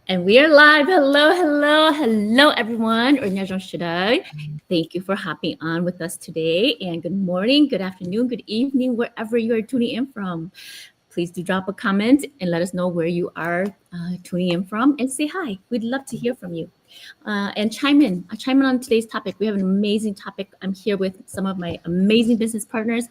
And we are live. Hello, hello, hello, everyone. Ornyajong Shidai. Thank you for hopping on with us today. And good morning, good afternoon, good evening, wherever you are tuning in from. Please do drop a comment and let us know where you are tuning in from and say hi. We'd love to hear from you. And chime in. Chime in on today's topic. We have an amazing topic. I'm here with some of my amazing business partners,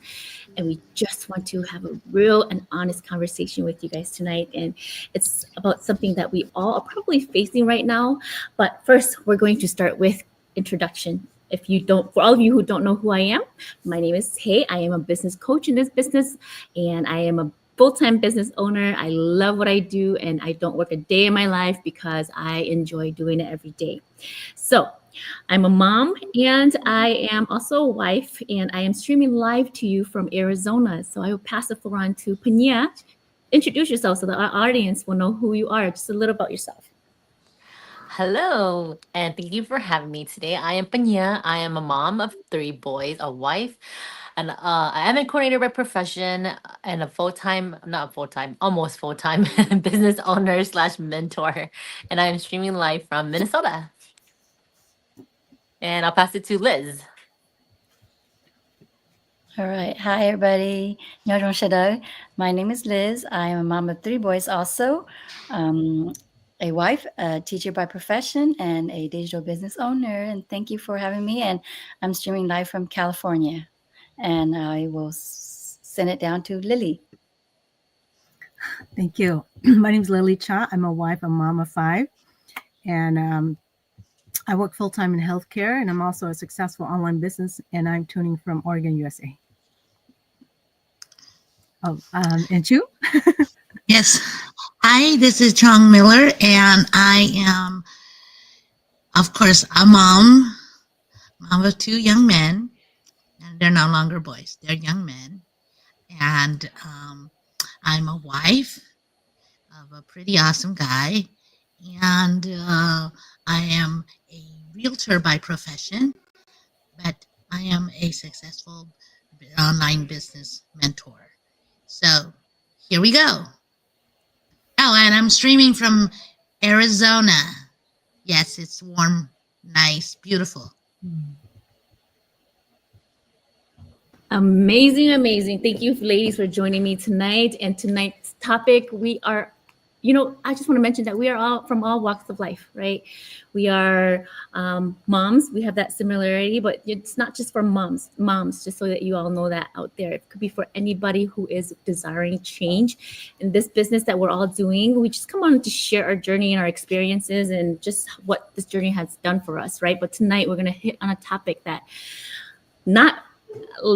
and we just want to have a real and honest conversation with you guys tonight. And it's about something that we all are probably facing right now. But first, we're going to start with introduction. If you don't, for all of you who don't know who I am, my name is Hey. I am a business coach in this business, and I am a full-time business owner. I love what I do, and I don't work a day in my life because I enjoy doing it every day. So I'm a mom, and I am also a wife, and I am streaming live to you from Arizona. So I will pass the floor on to Pania. Introduce yourself so that our audience will know who you are. Just a little about yourself. Hello, and thank you for having me today. I am Panya. I am a mom of three boys, a wife, and I am a coordinator by profession and a not full time, almost full time business owner slash mentor. And I am streaming live from Minnesota. And I'll pass it to Liz. All right. Hi, everybody. Nyojong Shadow. My name is Liz. I am a mom of three boys also, a wife, a teacher by profession, and a digital business owner. And thank you for having me. And I'm streaming live from California. And I will send it down to Lily. Thank you. My name is Lily Cha. I'm a wife, a mom of five, and I work full time in healthcare. And I'm also a successful online business. And I'm tuning from Oregon, USA. Oh, and you? Yes. Hi, this is Chong Miller, and I am, of course, a mom of two young men, and they're no longer boys; they're young men. And I'm a wife of a pretty awesome guy, and I am a realtor by profession, but I am a successful online business mentor. So here we go. Oh, and I'm streaming from Arizona. Yes, it's warm, nice, beautiful. Amazing, amazing. Thank you, ladies, for joining me tonight. And tonight's topic, we are, I just want to mention that we are all from all walks of life, right? We are moms. We have that similarity, but it's not just for moms, just so that you all know that out there. It could be for anybody who is desiring change in this business that we're all doing. We just come on to share our journey and our experiences and just what this journey has done for us, right? But tonight we're going to hit on a topic that not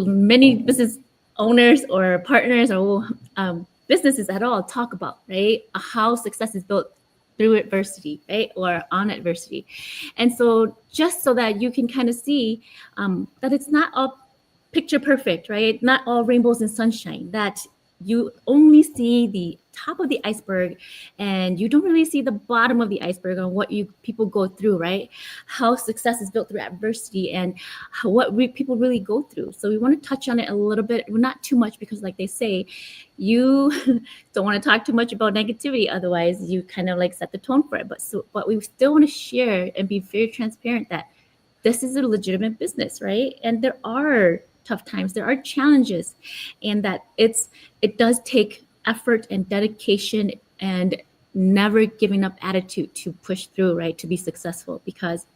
many business owners or partners or businesses at all talk about, right? How success is built through adversity, right? Or on adversity. And so just so that you can kind of see that it's not all picture perfect, right? Not all rainbows and sunshine, that you only see the top of the iceberg and you don't really see the bottom of the iceberg on what you people go through, right? How success is built through adversity and people really go through. So we want to touch on it a little bit, not too much, because like they say, you don't want to talk too much about negativity, otherwise you kind of like set the tone for it. But we still want to share and be very transparent that this is a legitimate business, right? And there are tough times, there are challenges, and that it does take effort and dedication and never giving up attitude to push through, right? To be successful. Because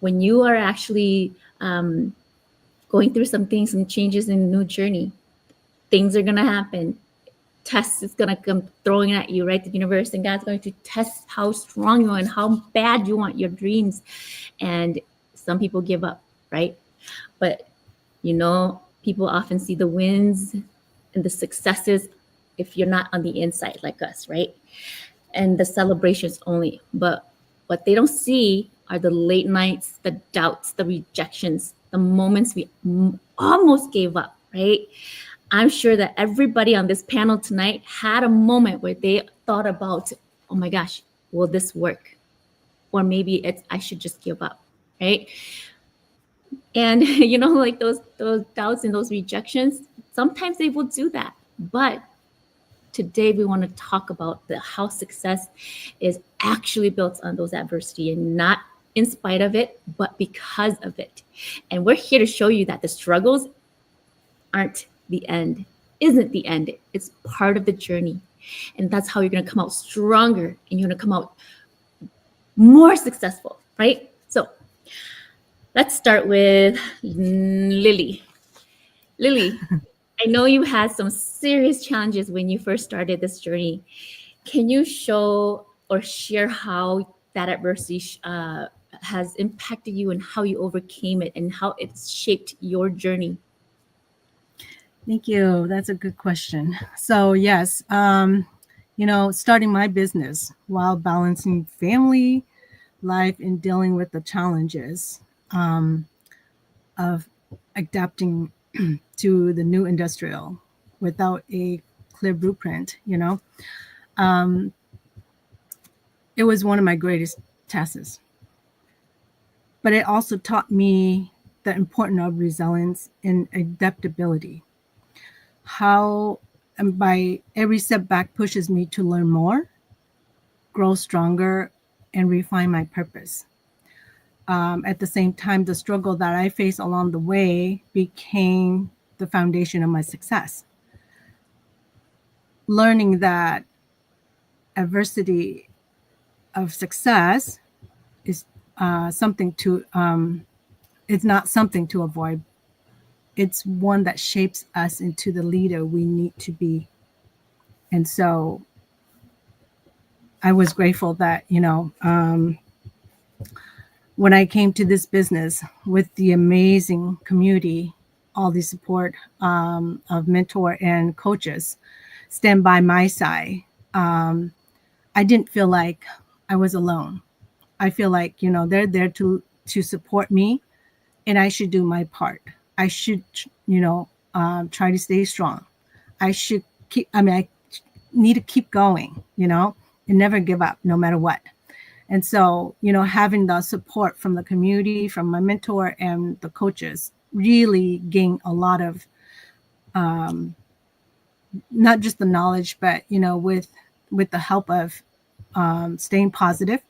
when you are actually going through some things, some changes in a new journey, things are gonna happen. Tests is gonna come throwing at you, right? The universe and God's going to test how strong you are and how bad you want your dreams. And some people give up, right? But people often see the wins and the successes if you're not on the inside like us, right? And the celebrations only. But what they don't see are the late nights, the doubts, the rejections, the moments we almost gave up, right? I'm sure that everybody on this panel tonight had a moment where they thought about, oh my gosh, will this work? Or maybe I should just give up, right? And like those doubts and those rejections, sometimes they will do that. But today we want to talk about how success is actually built on those adversity, and not in spite of it, but because of it. And we're here to show you that the struggles aren't the end, isn't the end. It's part of the journey. And that's how you're going to come out stronger, and you're going to come out more successful, right? So let's start with Lily. Lily, I know you had some serious challenges when you first started this journey. Can you show or share how that adversity has impacted you, and how you overcame it, and how it's shaped your journey? Thank you. That's a good question. So yes, starting my business while balancing family life and dealing with the challenges of adapting to the new industrial without a clear blueprint, it was one of my greatest tasks. But it also taught me the importance of resilience and adaptability. How and by every setback pushes me to learn more, grow stronger, and refine my purpose. At the same time, the struggle that I faced along the way became the foundation of my success. Learning that adversity of success is something to it's not something to avoid. It's one that shapes us into the leader we need to be. And so I was grateful that, when I came to this business with the amazing community, all the support of mentor and coaches stand by my side, I didn't feel like I was alone. I feel like, they're there to support me, and I should do my part. I should, try to stay strong. I need to keep going, and never give up no matter what. And so, having the support from the community, from my mentor and the coaches, really gained a lot of, not just the knowledge, but, with the help of staying positive.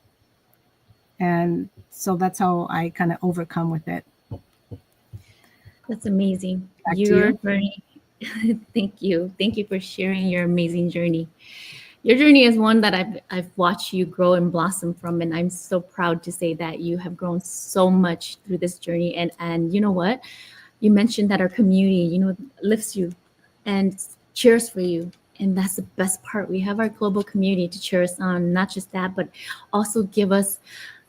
And so that's how I kind of overcome with it. That's amazing. Back to Your you. journey. Thank you. Thank you for sharing your amazing journey. Your journey is one that I've watched you grow and blossom from, and I'm so proud to say that you have grown so much through this journey. And you know what? You mentioned that our community, lifts you and cheers for you. And that's the best part. We have our global community to cheer us on. Not just that, but also give us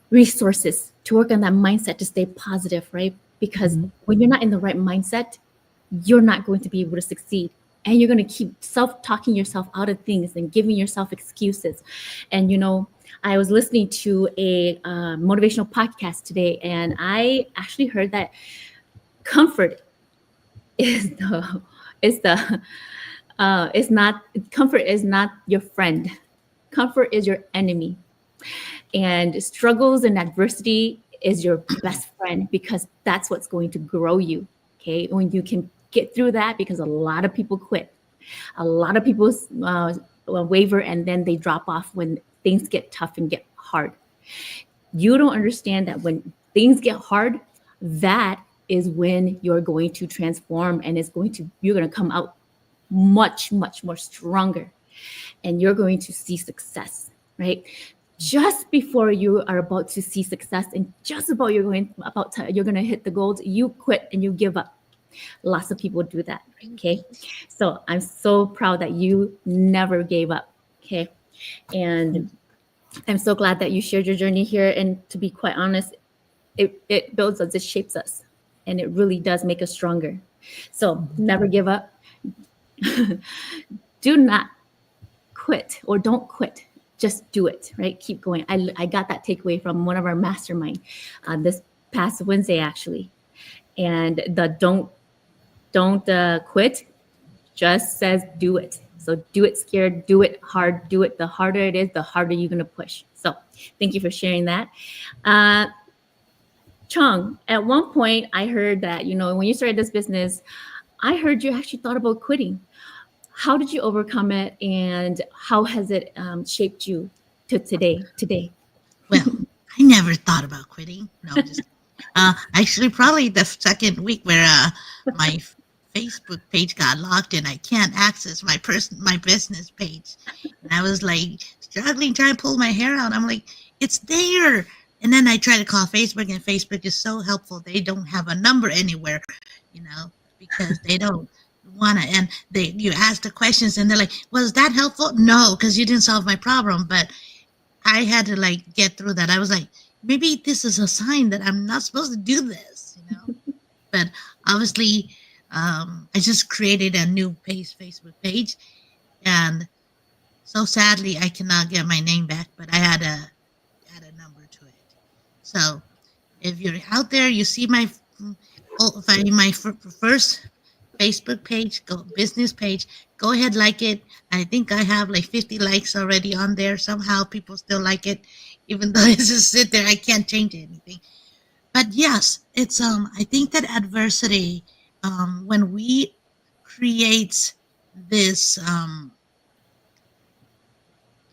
resources to work on that mindset to stay positive, right? Because when you're not in the right mindset, you're not going to be able to succeed. And you're going to keep self-talking yourself out of things and giving yourself excuses. And, I was listening to a motivational podcast today, and I actually heard that comfort is not your friend. Comfort is your enemy. And struggles and adversity is your best friend, because that's what's going to grow you. Okay. When you can get through that, because a lot of people quit. A lot of people waver, and then they drop off when things get tough and get hard. You don't understand that when things get hard, that is when you're going to transform, and you're going to come out much, much more stronger, and you're going to see success, right? Just before you are about to see success, and just about you're going to hit the goals, you quit and you give up. Lots of people do that. Okay. So I'm so proud that you never gave up. Okay. And I'm so glad that you shared your journey here. And to be quite honest, it builds us, it shapes us, and it really does make us stronger. So never give up. Do not quit, or don't quit. Just do it, right? Keep going. I got that takeaway from one of our mastermind this past Wednesday, actually. And the don't quit just says do it. So do it scared, do it hard, do it. The harder it is, the harder you're going to push. So thank you for sharing that. Chong, at one point I heard that, when you started this business, I heard you actually thought about quitting. How did you overcome it, and how has it shaped you to today? Well, I never thought about quitting. No, just actually probably the second week where my Facebook page got locked and I can't access my business page. And I was like struggling trying to pull my hair out. I'm like, it's there. And then I try to call Facebook, and Facebook is so helpful. They don't have a number anywhere, because they don't want to. And you ask the questions and they're like, was that helpful? No, because you didn't solve my problem. But I had to get through that. I was like, maybe this is a sign that I'm not supposed to do this, But obviously, I just created a new Facebook page, and so sadly, I cannot get my name back. But I had a number to it. So if you're out there, you see my first Facebook page, business page, go ahead, like it. I think I have 50 likes already on there. Somehow people still like it, even though it's just sit there. I can't change anything. But yes, it's I think that adversity, when we create this,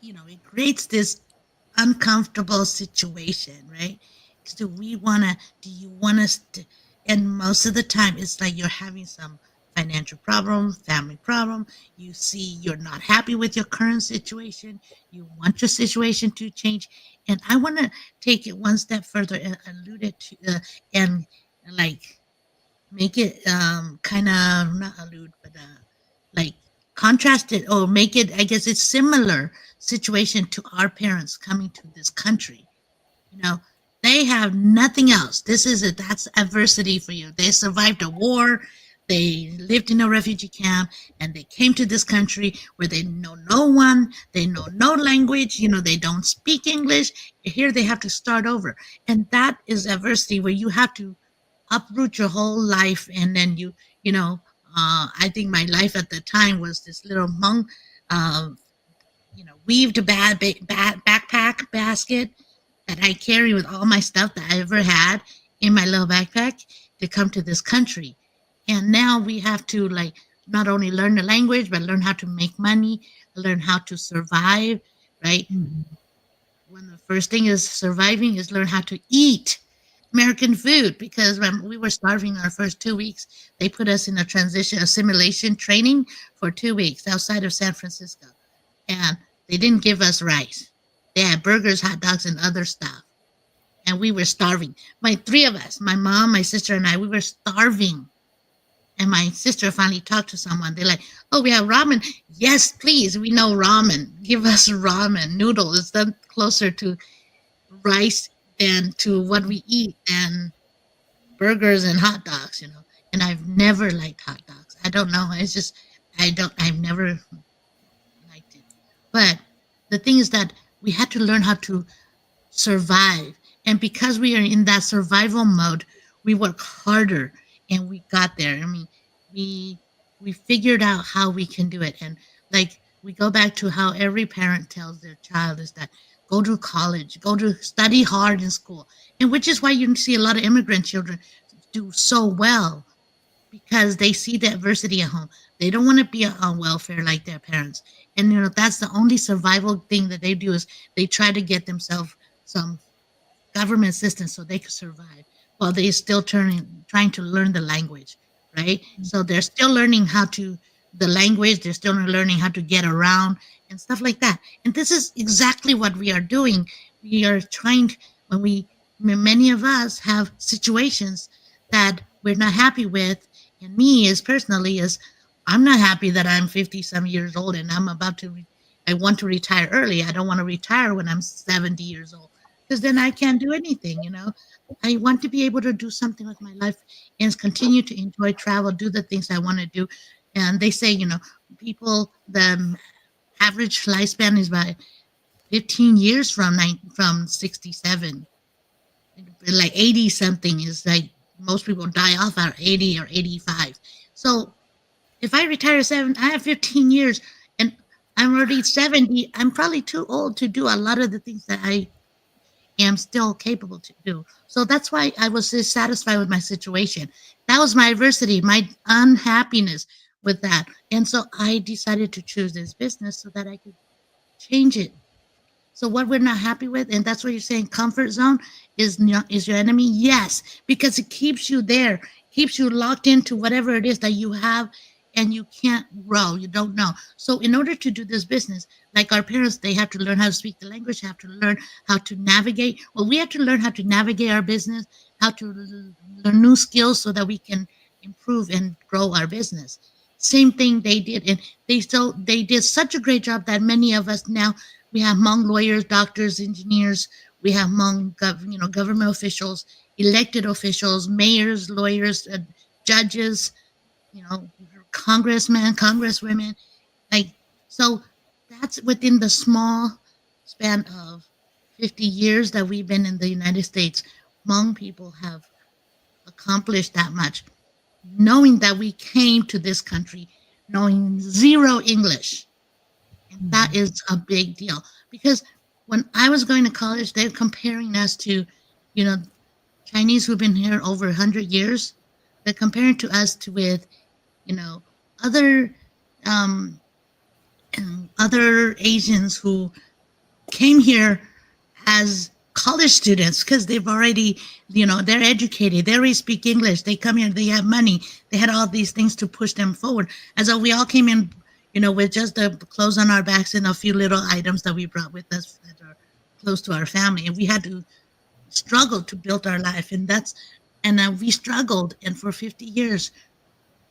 it creates this uncomfortable situation, right? So do you want us to, and most of the time it's like you're having some financial problem, family problem. You see you're not happy with your current situation. You want your situation to change. And I want to take it one step further and allude it to, and make it kind of not allude, but contrast it or make it, I guess it's similar situation to our parents coming to this country. They have nothing else. That's adversity for you. They survived a war. They lived in a refugee camp, and they came to this country where they know no one. They know no language. They don't speak English. Here they have to start over. And that is adversity where you have to uproot your whole life. And then I think my life at the time was this little monk, weaved a backpack basket that I carry with all my stuff that I ever had in my little backpack to come to this country. And now we have to not only learn the language, but learn how to make money, learn how to survive, right? Mm-hmm. One of the first thing is surviving is learn how to eat American food, because when we were starving our first 2 weeks, they put us in a assimilation training for 2 weeks outside of San Francisco. And they didn't give us rice. They had burgers, hot dogs, and other stuff. And we were starving. Three of us, my mom, my sister, and I, we were starving. And my sister finally talked to someone. They're like, oh, we have ramen. Yes, please. We know ramen. Give us ramen. Noodle is done closer to rice than to what we eat than burgers and hot dogs, And I've never liked hot dogs. I don't know. It's just, I've never liked it. But the thing is that we had to learn how to survive. And because we are in that survival mode, we work harder. And we got there. I mean, we figured out how we can do it. And we go back to how every parent tells their child is that go to college, go to study hard in school. And which is why you see a lot of immigrant children do so well, because they see the adversity at home. They don't want to be on welfare like their parents. And, that's the only survival thing that they do is they try to get themselves some government assistance so they can survive. While they're still trying to learn the language, right? Mm-hmm. So they're still learning the language, they're still learning how to get around and stuff like that. And this is exactly what we are doing. We are trying, many of us have situations that we're not happy with. And me personally, I'm not happy that I'm 50 some years old and I'm I want to retire early. I don't want to retire when I'm 70 years old, because then I can't do anything, I want to be able to do something with my life and continue to enjoy travel, do the things I want to do. And they say, people, the average lifespan is about 15 years from 67. 80 something is most people die off at 80 or 85. So if I retire at 7, I have 15 years and I'm already 70. I'm probably too old to do a lot of the things that I am still capable to do. So that's why I was dissatisfied with my situation. That was my adversity, my unhappiness with that. And so I decided to choose this business so that I could change it. So what we're not happy with, and that's what you're saying, comfort zone is your enemy. Yes, because it keeps you there, keeps you locked into whatever it is that you have, and you can't grow. You don't know. So in order to do this business, like our parents, they have to learn how to speak the language, have to learn how to navigate. Well, we have to learn how to navigate our business, how to learn new skills so that we can improve and grow our business. Same thing they did, and they did such a great job that many of us now, we have Hmong lawyers, doctors, engineers. We have Hmong government officials, elected officials, mayors, lawyers, judges, congressmen, congresswomen. Like, so that's within the small span of 50 years that we've been in the United States. Hmong people have accomplished that much, knowing that we came to this country knowing zero English. And that is a big deal, because when I was going to college, they're comparing us to, Chinese who've been here over 100 years. They're comparing to us with, other other Asians who came here as college students because they've already, they're educated. They already speak English. They come here. They have money. They had all these things to push them forward. As though we all came in, with just the clothes on our backs and a few little items that we brought with us that are close to our family. And we had to struggle to build our life. And we struggled. And for 50 years,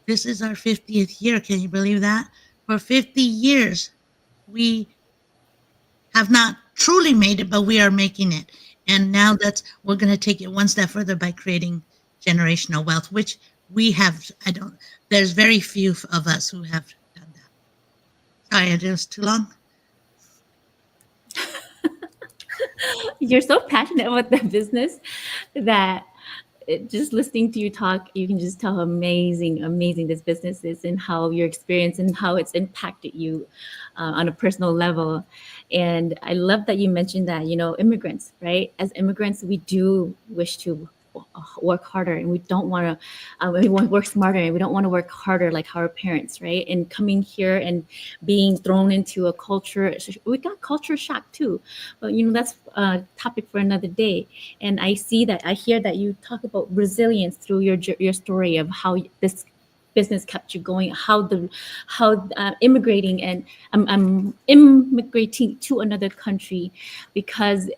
this is our 50th year. Can you believe that? For 50 years, we have not truly made it, but we are making it. And now we're going to take it one step further by creating generational wealth, which we have. There's very few of us who have done that. Sorry, it was too long. You're so passionate about the business that just listening to you talk, you can just tell how amazing this business is, and how your experience and how it's impacted you on a personal level. And I love that you mentioned that, immigrants, right? As immigrants, we do wish to work harder, and we don't want to, we want to work smarter, and we don't want to work harder like our parents, right? And coming here and being thrown into a culture, we got culture shock too. But that's a topic for another day. And I hear that you talk about resilience through your story of how this business kept you going, how immigrating, and I'm immigrating to another country because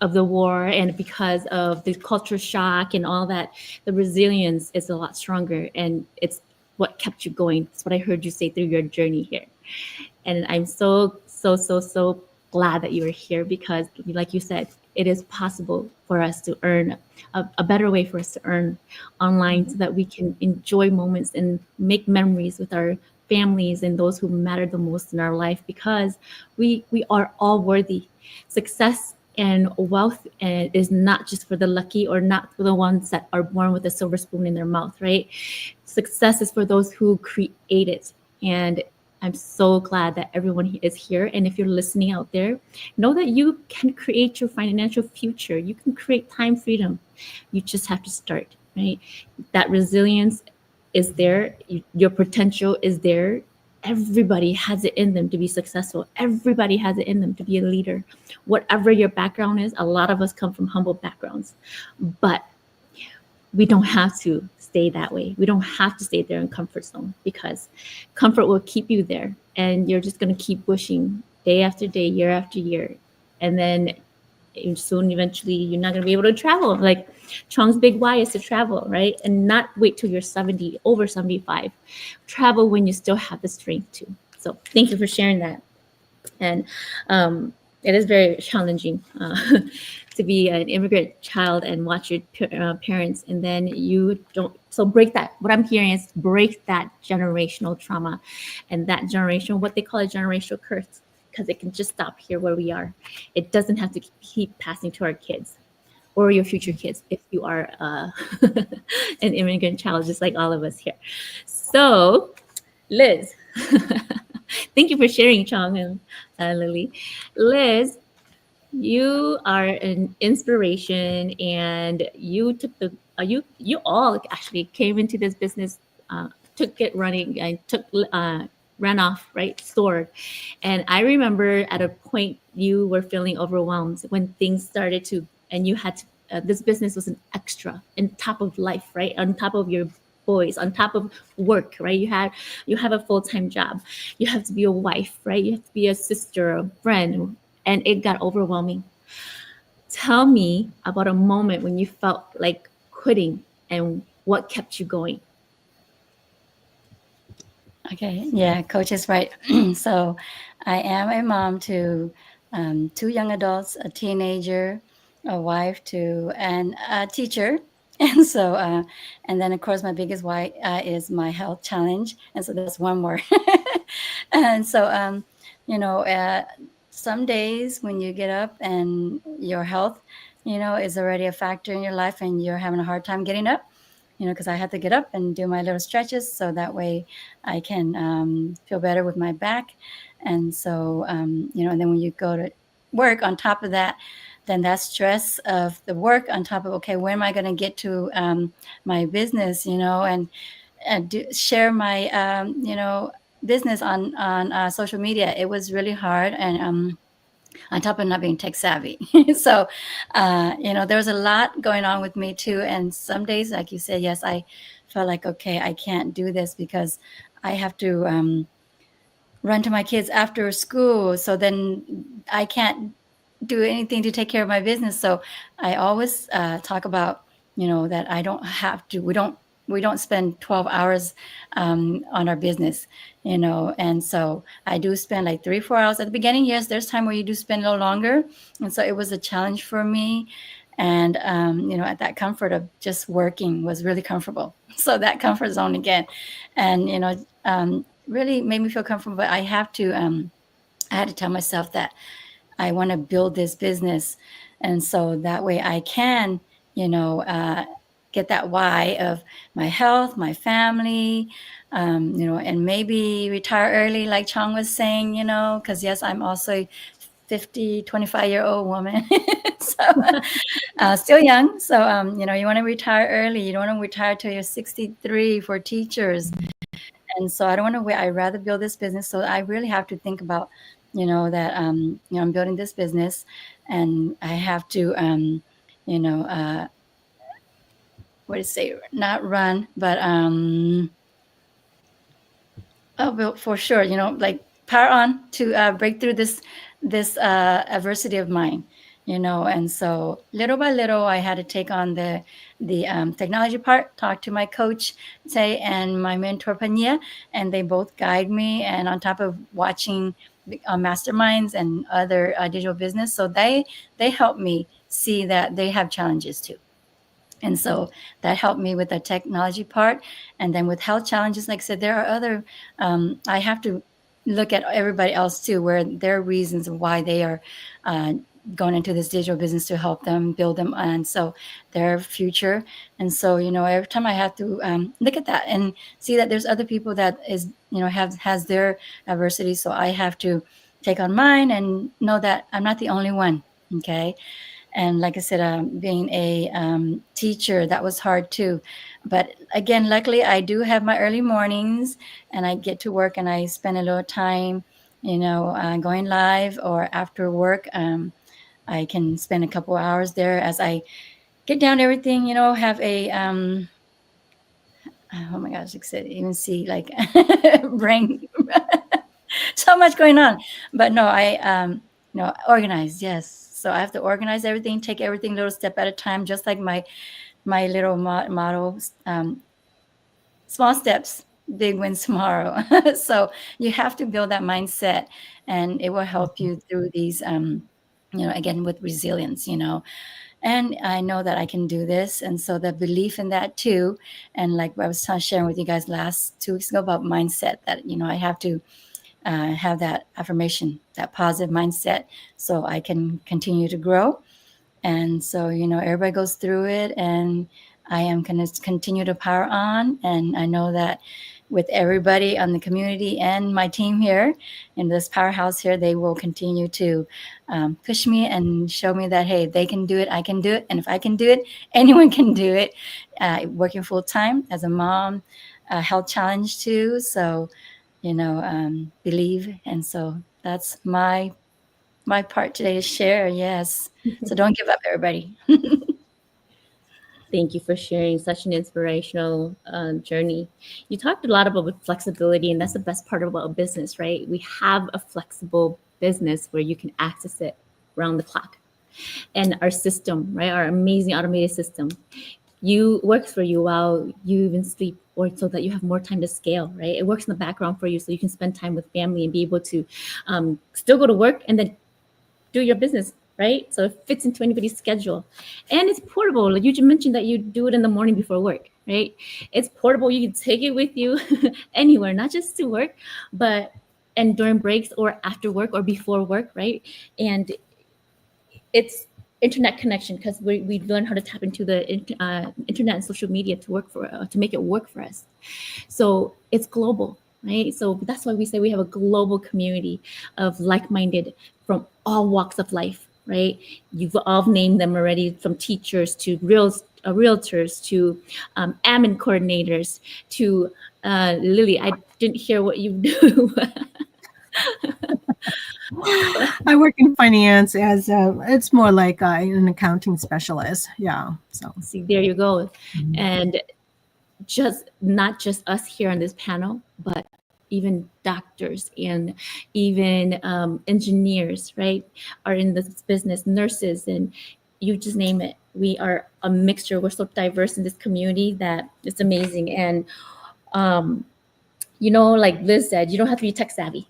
of the war and because of the culture shock and all that. The resilience is a lot stronger, and it's what kept you going. That's what I heard you say through your journey here. And I'm so glad that you are here, because like you said, it is possible for us to earn a better way for us to earn online, so that we can enjoy moments and make memories with our families and those who matter the most in our life, because we are all worthy. Success and wealth is not just for the lucky, or not for the ones that are born with a silver spoon in their mouth, right? Success is for those who create it. And I'm so glad that everyone is here. And if you're listening out there, know that you can create your financial future. You can create time freedom. You just have to start, right? That resilience is there. Your potential is there. Everybody has it in them to be successful. Everybody has it in them to be a leader. Whatever your background is, a lot of us come from humble backgrounds, but we don't have to stay that way. We don't have to stay there in comfort zone, because comfort will keep you there, and you're just going to keep wishing day after day, year after year. And then soon, eventually, you're not going to be able to travel. Like Chong's big why is to travel, right? And not wait till you're 70, over 75. Travel when you still have the strength to. So thank you for sharing that. And it is very challenging to be an immigrant child and watch your parents, and then you don't. So break that. What I'm hearing is break that generational trauma, and that generation, what they call a generational curse, because it can just stop here where we are. It doesn't have to keep passing to our kids or your future kids if you are an immigrant child, just like all of us here. So, Liz, thank you for sharing, Chong and Lily. Liz, you are an inspiration, and you took you all actually came into this business, took it running, and took ran off, right? Soared. And I remember at a point you were feeling overwhelmed when things started to, and you had to, this business was an extra on top of life, right? On top of your boys, on top of work, right? You have a full-time job. You have to be a wife, right? You have to be a sister, a friend, and it got overwhelming. Tell me about a moment when you felt like quitting and what kept you going. Okay, yeah, coach is right. So I am a mom to two young adults, a teenager, a wife to, and a teacher. And so, and then of course, my biggest why is my health challenge. And so that's one more. And so, you know, some days when you get up and your health, you know, is already a factor in your life and you're having a hard time getting up, you know, because I have to get up and do my little stretches so that way I can feel better with my back. And so, you know, and then when you go to work on top of that, then that stress of the work on top of, okay, when am I going to get to my business, you know, and share my, you know, business on social media. It was really hard. And on top of not being tech savvy. So, you know, there was a lot going on with me too. And some days, like you said, yes, I felt like, okay, I can't do this because I have to run to my kids after school. So then I can't do anything to take care of my business. So I always talk about, you know, that I don't have to, we don't spend 12 hours on our business, you know. And so I do spend like 3-4 hours at the beginning. Yes, there's time where you do spend a little longer. And so it was a challenge for me. And, you know, at that comfort of just working was really comfortable. So that comfort zone again. And, you know, really made me feel comfortable. But I have to, I had to tell myself that I want to build this business. And so that way I can, you know, get that why of my health, my family, you know, and maybe retire early, like Chong was saying, you know, because yes, I'm also a 25-year-old woman. So still young. So, you know, you want to retire early. You don't want to retire till you're 63 for teachers. And so I don't want to wait. I'd rather build this business. So I really have to think about, you know, that, you know, I'm building this business and I have to, you know, what do you say? Not run, but, but for sure, you know, like power on to break through this adversity of mine, you know. And so little by little, I had to take on the technology part, talk to my coach, say, and my mentor Pania, and they both guide me. And on top of watching masterminds and other digital business, so they help me see that they have challenges too. And so that helped me with the technology part. And then with health challenges, like I said, there are other, I have to look at everybody else too, where there are reasons why they are going into this digital business to help them build them. And so their future. And so, you know, every time I have to look at that and see that there's other people that is, you know, has their adversity. So I have to take on mine and know that I'm not the only one. Okay. And like I said, being a teacher, that was hard too. But again, luckily, I do have my early mornings and I get to work and I spend a little time, you know, going live or after work. I can spend a couple hours there as I get down to everything, you know, have a, oh my gosh, like I said, even see like brain, so much going on. But no, I, you know, organize, yes. So I have to organize everything, take everything a little step at a time, just like my little motto, small steps, big wins tomorrow. So you have to build that mindset and it will help you through these, you know, again, with resilience, you know. And I know that I can do this. And so the belief in that too. And like I was sharing with you guys last 2 weeks ago about mindset, that, you know, I have to have that affirmation, that positive mindset, so I can continue to grow. And so, you know, everybody goes through it and I am going to continue to power on. And I know that with everybody on the community and my team here in this powerhouse here, they will continue to push me and show me that, hey, they can do it, I can do it. And if I can do it, anyone can do it. Working full time as a mom, health challenge too. So, believe. And so that's my part today to share. Yes. So don't give up, everybody. Thank you for sharing such an inspirational journey. You talked a lot about flexibility, and that's the best part about business, right? We have a flexible business where you can access it around the clock. And our system, right? Our amazing automated system, you works for you while you even sleep, or so that you have more time to scale, right? It works in the background for you, so you can spend time with family and be able to still go to work and then do your business, right? So it fits into anybody's schedule, and it's portable. Like you just mentioned that you do it in the morning before work, right? It's portable. You can take it with you anywhere, not just to work, but and during breaks or after work or before work, right? And it's internet connection, because we learn how to tap into the internet and social media to make it work for us. So it's global, right? So that's why we say we have a global community of like-minded from all walks of life, right? You've all named them already, from teachers to realtors to admin coordinators to Lily. I didn't hear what you do. I work in finance as it's more like an accounting specialist. Yeah. So See, there you go. And just not just us here on this panel, but even doctors and even engineers, right, are in this business, nurses, and you just name it. We are a mixture. We're so diverse in this community that it's amazing. And like Liz said, you don't have to be tech savvy.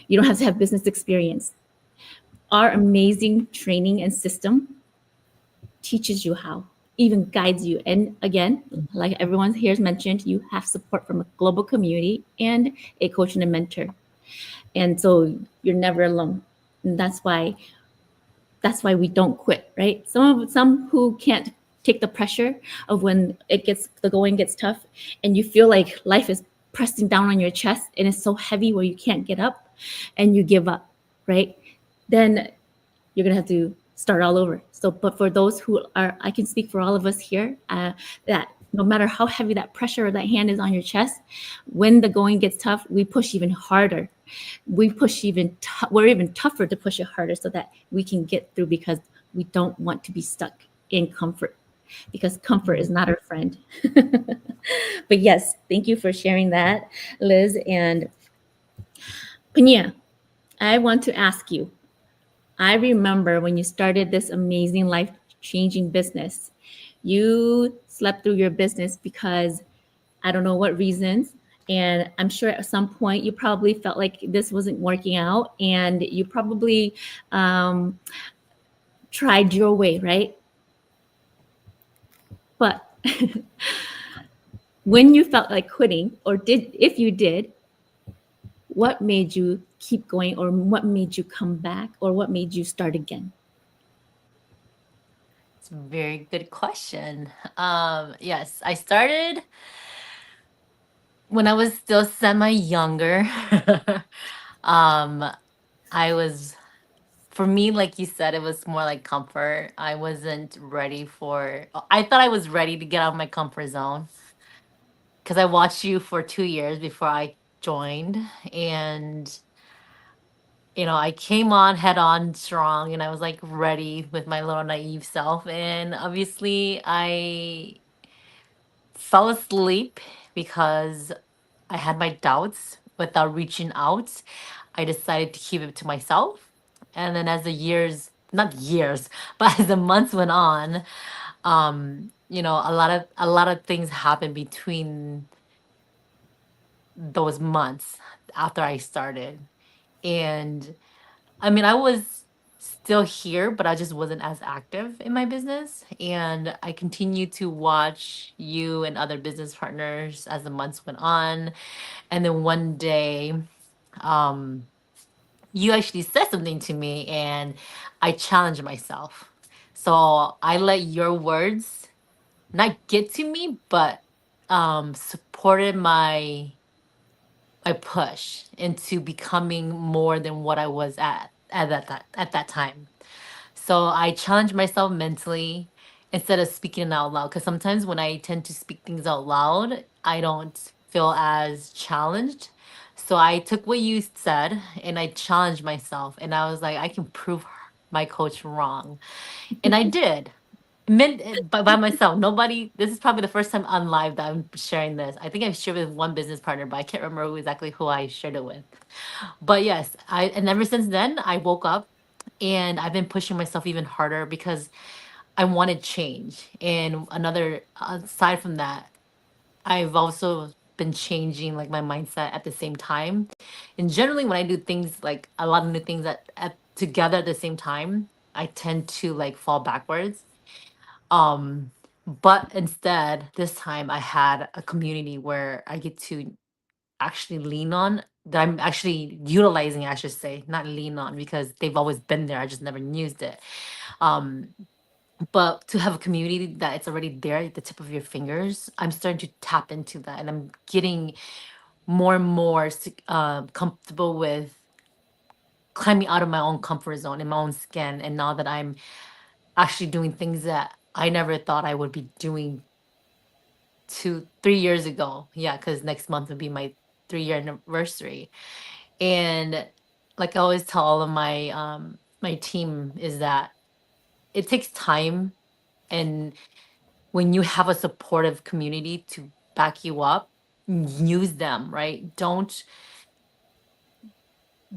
You don't have to have business experience. Our amazing training and system teaches you how, even guides you. And again, like everyone here has mentioned, you have support from a global community and a coach and a mentor. And so you're never alone. And that's why we don't quit, right? Some who can't take the pressure of when the going gets tough and you feel like life is pressing down on your chest and it's so heavy where you can't get up and you give up, right? Then you're gonna have to start all over. So, but for those who are, I can speak for all of us here, that no matter how heavy that pressure or that hand is on your chest, when the going gets tough, we push even harder. We push we're even tougher to push it harder so that we can get through, because we don't want to be stuck in comfort, because comfort is not our friend. But yes, thank you for sharing that, Liz. And Pania, I want to ask you, I remember when you started this amazing life-changing business, you slept through your business because I don't know what reasons. And I'm sure at some point you probably felt like this wasn't working out, and you probably tried your way, right? But when you felt like quitting, or if you did, what made you keep going, or what made you come back, or what made you start again? It's a very good question. Yes, I started when I was still semi-younger. For me, like you said, it was more like comfort. I thought I was ready to get out of my comfort zone, because I watched you for 2 years before I joined. And I came on head on strong, and I was like ready with my little naive self. And obviously I fell asleep because I had my doubts. Without reaching out, I decided to keep it to myself. And then as the years, not years, but as the months went on, a lot of things happened between those months after I started. And I mean, I was still here, but I just wasn't as active in my business. And I continued to watch you and other business partners as the months went on. And then one day, you actually said something to me, and I challenged myself. So I let your words not get to me, but supported my push into becoming more than what I was at that time. So I challenge myself mentally instead of speaking it out loud. Because sometimes when I tend to speak things out loud, I don't feel as challenged. So I took what you said and I challenged myself, and I was like, I can prove my coach wrong. And I did. By myself. Nobody, this is probably the first time on live that I'm sharing this. I think I've shared with one business partner, but I can't remember exactly who I shared it with. But yes, and ever since then, I woke up and I've been pushing myself even harder because I wanted change. And another, aside from that, I've also been changing like my mindset at the same time. And generally, when I do things like a lot of new things together at the same time, I tend to like fall backwards. Um, but instead, this time I had a community where I get to actually lean on, that I'm actually utilizing, I should say, not lean on, because they've always been there. I just never used it. Um, but to have a community that it's already there at the tip of your fingers, I'm starting to tap into that, and I'm getting more and more comfortable with climbing out of my own comfort zone in my own skin. And now that I'm actually doing things that I never thought I would be doing 3 years ago. Yeah, because next month will be my 3-year anniversary. And like I always tell all of my team is that it takes time, and when you have a supportive community to back you up, use them, right? Don't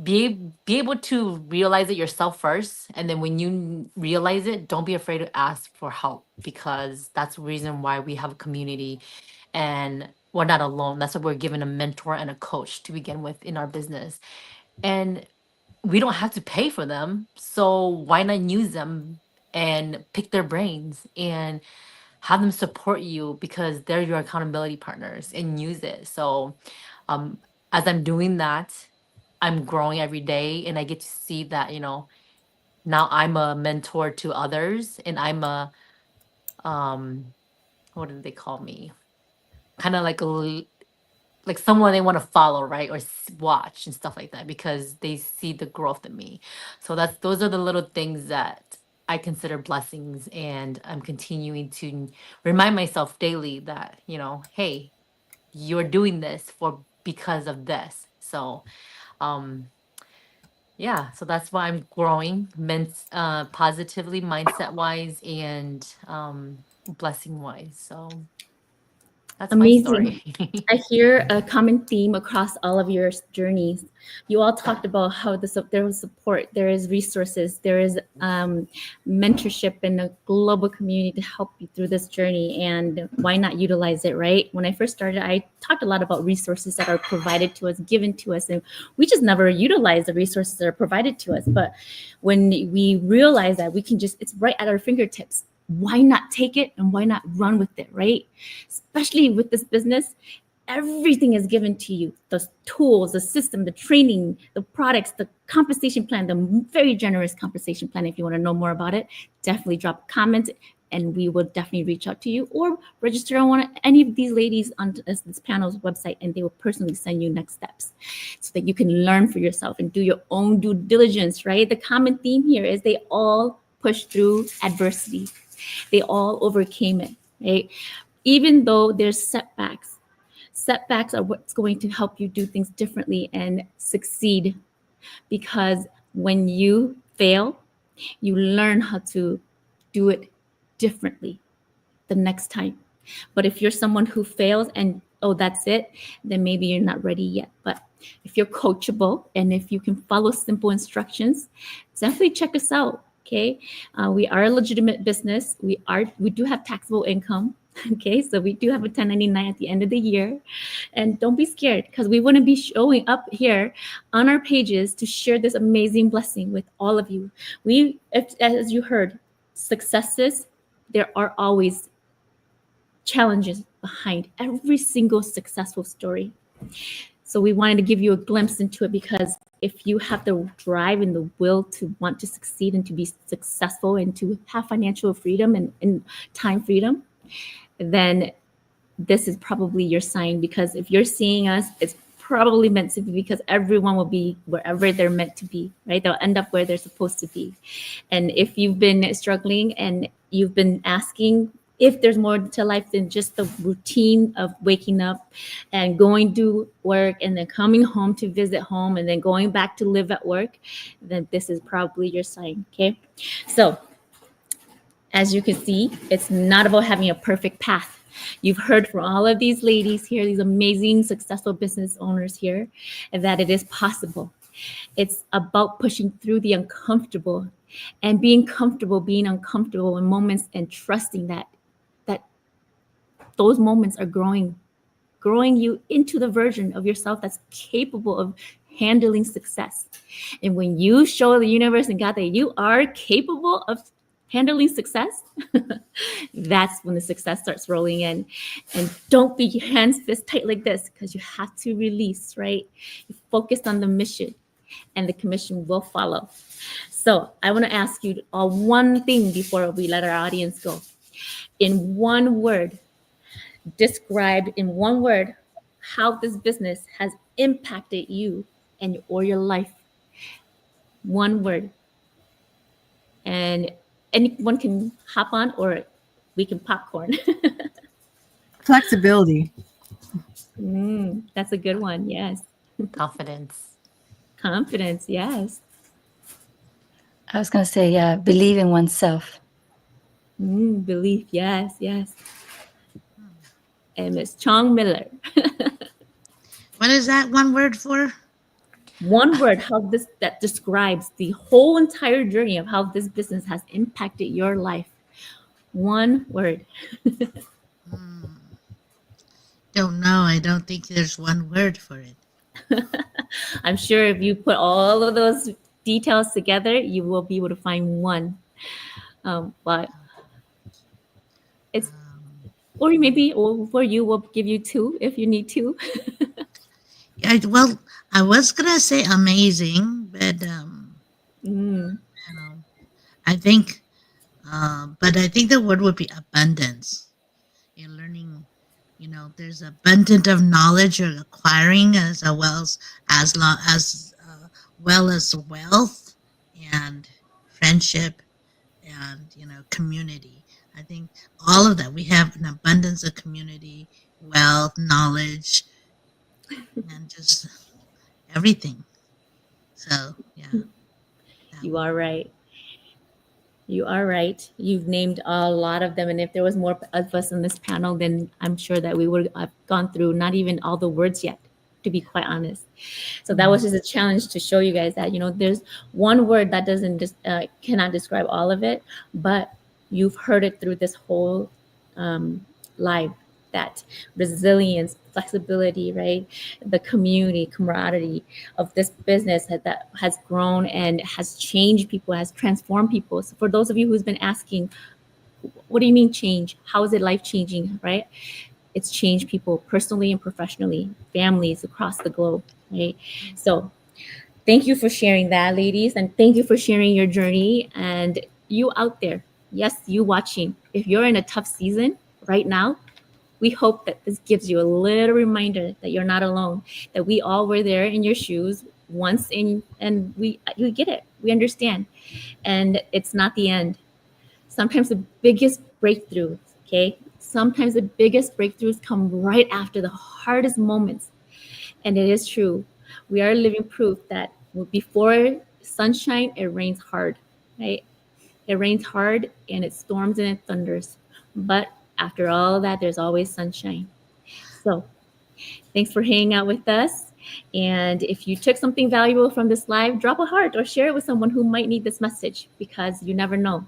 be able to realize it yourself first, and then when you realize it, don't be afraid to ask for help, because that's the reason why we have a community, and we're not alone. That's why we're given a mentor and a coach to begin with in our business, and we don't have to pay for them, so why not use them and pick their brains and have them support you, because they're your accountability partners, and use it. So um as I'm doing that, I'm growing every day, and I get to see that, now I'm a mentor to others, and I'm a um what do they call me, kind of like like someone they want to follow, right? Or watch and stuff like that, because they see the growth in me. So those are the little things that I consider blessings, and I'm continuing to remind myself daily that, hey, you're doing this because of this. So um yeah, so that's why I'm growing positively, mindset wise, and blessing wise. So that's my Amazing. story. I hear a common theme across all of your journeys. You all talked about how there was support, there is resources, there is mentorship and a global community to help you through this journey. And why not utilize it, right? When I first started, I talked a lot about resources that are provided to us, given to us, and we just never utilize the resources that are provided to us. But when we realize that we can it's right at our fingertips, why not take it and why not run with it, right? Especially with this business, everything is given to you. The tools, the system, the training, the products, the compensation plan, the very generous compensation plan. If you want to know more about it, definitely drop a comment and we will definitely reach out to you, or register on any of these ladies on this panel's website, and they will personally send you next steps so that you can learn for yourself and do your own due diligence, right? The common theme here is they all pushed through adversity. They all overcame it, right? Even though there's setbacks are what's going to help you do things differently and succeed. Because when you fail, you learn how to do it differently the next time. But if you're someone who fails and, oh, that's it, then maybe you're not ready yet. But if you're coachable and if you can follow simple instructions, definitely check us out. Okay, we are a legitimate business. We do have taxable income. Okay, so we do have a 1099 at the end of the year, and don't be scared, because we want to be showing up here on our pages to share this amazing blessing with all of you. As you heard, successes, there are always challenges behind every single successful story. So we wanted to give you a glimpse into it, because if you have the drive and the will to want to succeed and to be successful and to have financial freedom and time freedom, then this is probably your sign. Because if you're seeing us, it's probably meant to be, because everyone will be wherever they're meant to be, right? They'll end up where they're supposed to be. And if you've been struggling and you've been asking, if there's more to life than just the routine of waking up and going to work and then coming home to visit home and then going back to live at work, then this is probably your sign. Okay. So as you can see, it's not about having a perfect path. You've heard from all of these ladies here, these amazing, successful business owners here, that it is possible. It's about pushing through the uncomfortable and being comfortable, being uncomfortable in moments and trusting that those moments are growing you into the version of yourself that's capable of handling success. And when you show the universe and God that you are capable of handling success, that's when the success starts rolling in. And don't be hands fist tight like this, because you have to release, right? You focus on the mission and the commission will follow. So I want to ask you all one thing before we let our audience go. In one word, describe in one word how this business has impacted you and or your life. One word. And anyone can hop on or we can popcorn. Flexibility. That's a good one. Yes. Confidence. Confidence. Yes. I was going to say, believe in oneself. Belief. Yes. Yes. And Ms. Chong Miller. What is that one word for? One word, that describes the whole entire journey of how this business has impacted your life. One word. Don't know. I don't think there's one word for it. I'm sure if you put all of those details together, you will be able to find one. But it's, or maybe, or for you, we'll give you two if you need two. Well, I was gonna say amazing, but I think, but I think the word would be abundance. You're learning, there's abundance of knowledge you're acquiring as well as wealth and friendship and community. I think all of that, we have an abundance of community, wealth, knowledge, and just everything. So yeah. You are right. You are right. You've named a lot of them. And if there was more of us on this panel, then I'm sure that we would have gone through not even all the words yet, to be quite honest. So that was just a challenge to show you guys that, there's one word that doesn't just cannot describe all of it, but you've heard it through this whole live, that resilience, flexibility, right? The community, camaraderie of this business that has grown and has changed people, has transformed people. So for those of you who's been asking, what do you mean change? How is it life-changing, right? It's changed people personally and professionally, families across the globe, right? So thank you for sharing that, ladies. And thank you for sharing your journey. And you out there, yes, you watching, if you're in a tough season right now, we hope that this gives you a little reminder that you're not alone, that we all were there in your shoes once, and we get it. We understand. And it's not the end. Sometimes the biggest breakthroughs, okay? Sometimes the biggest breakthroughs come right after the hardest moments. And it is true. We are living proof that before sunshine, it rains hard, right? It rains hard and it storms and it thunders. But after all of that, there's always sunshine. So thanks for hanging out with us. And if you took something valuable from this live, drop a heart or share it with someone who might need this message, because you never know.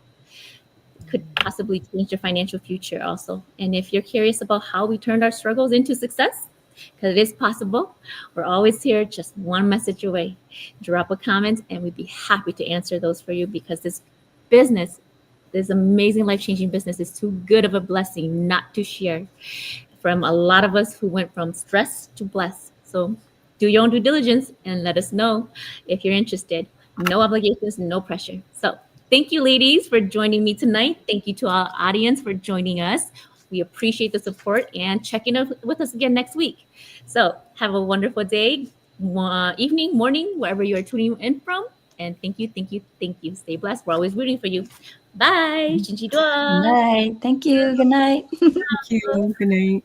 It could possibly change your financial future also. And if you're curious about how we turned our struggles into success, because it is possible, we're always here just one message away. Drop a comment and we'd be happy to answer those for you, because this business, this amazing life-changing business, is too good of a blessing not to share. From a lot of us who went from stress to blessed. So do your own due diligence and let us know if you're interested. No obligations, no pressure. So thank you, ladies, for joining me tonight. Thank you to our audience for joining us. We appreciate the support, and check in with us again next week. So have a wonderful day, evening, morning, wherever you're tuning in from. And thank you. Stay blessed. We're always rooting for you. Bye. Good night. Thank you. Good night. Thank you. Good night.